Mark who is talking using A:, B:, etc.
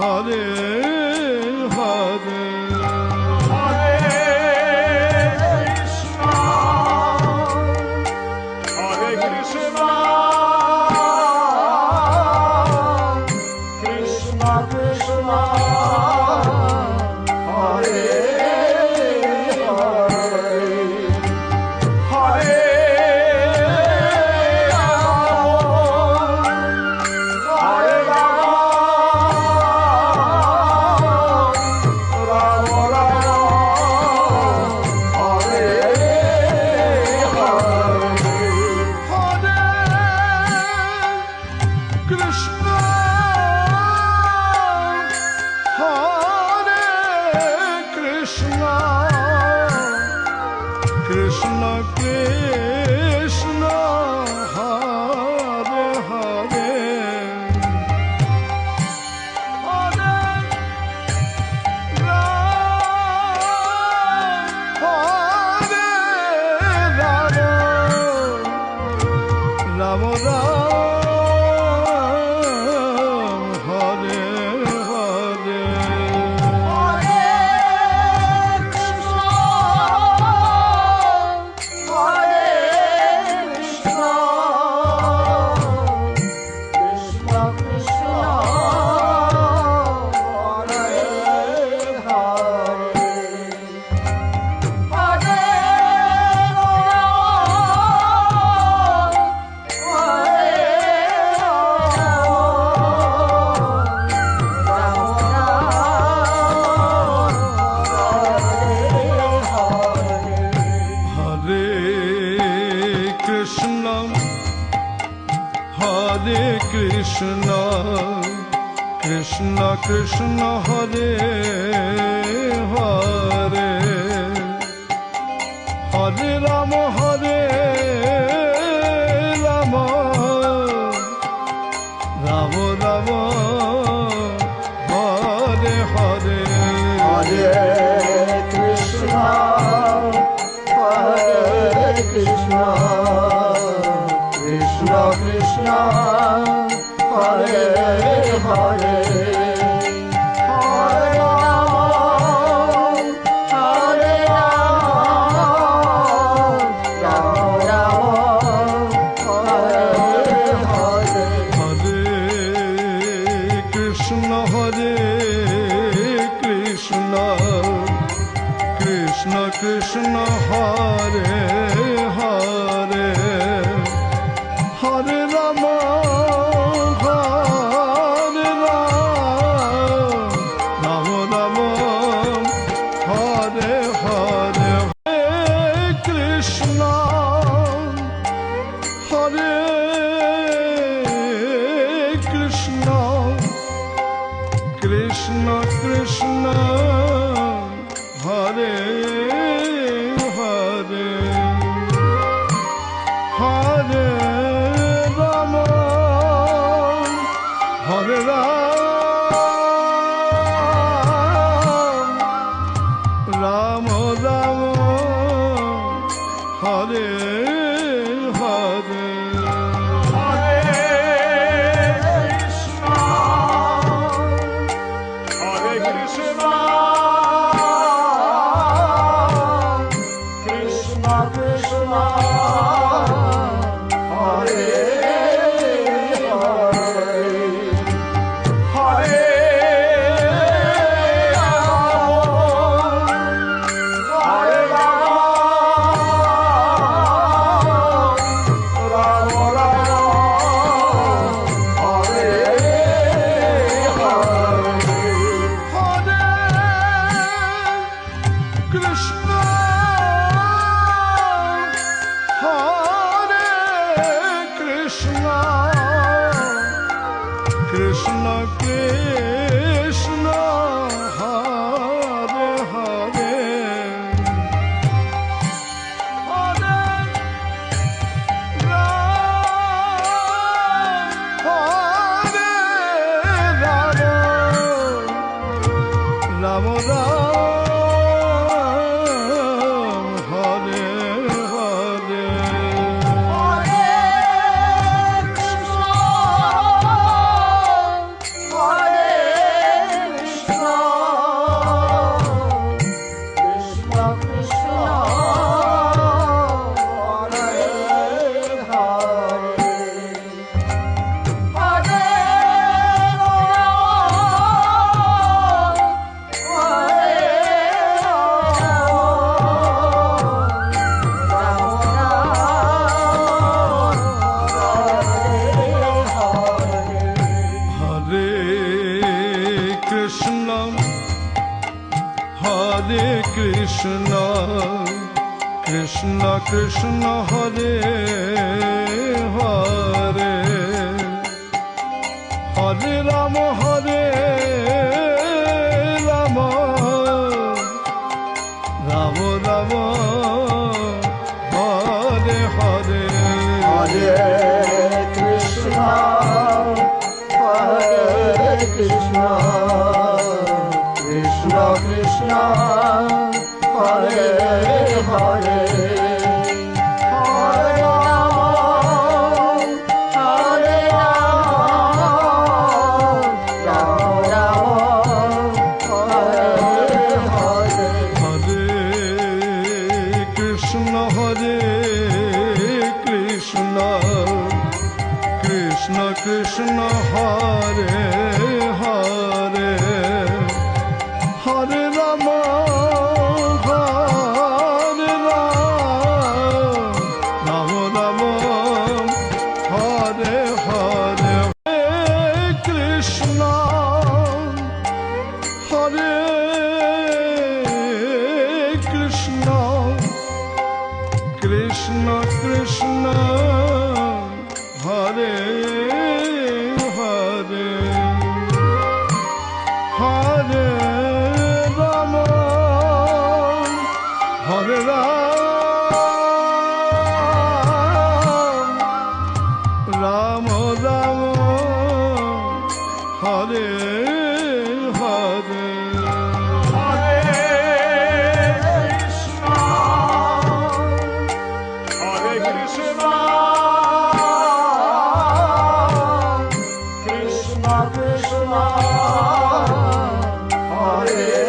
A: Hare Hare Krishna Krishna Hare Hare Hare Ram Ram Ram Hare Krishna Krishna Krishna Hare Hare Hare Rama Hare Rama Rama Rama Hare Hare
B: Hare Krishna Krishna Krishna Hare Hare Hare
A: Krishna Krishna Hare Hare Hare Rama Hare Rama Rama Hare Hare Hare Krishna Hare Krishna Krishna Krishna Hare Hare Hare Rama Hare Rama Rama Hare Hare Krishna Krishna Hare Hare Hare Ram Ram Ram Hare Hare
B: Hare
A: Krishna Krishna Krishna Hare Hare Hare Ram Ram Ram Ram Hare Hare
B: Hare Krishna Krishna Krishna Hare Hare Hare Ram Ram Ram Hare Hare
A: Hare Krishna Krishna Krishna Hare Hare Hare Ram Ram Ram Hare Hare Krishna Hare Krishna Krishna Krishna Hare Hare Hare Ram Hare Ram Ram Hare Hare
B: Krishna Krishna Hare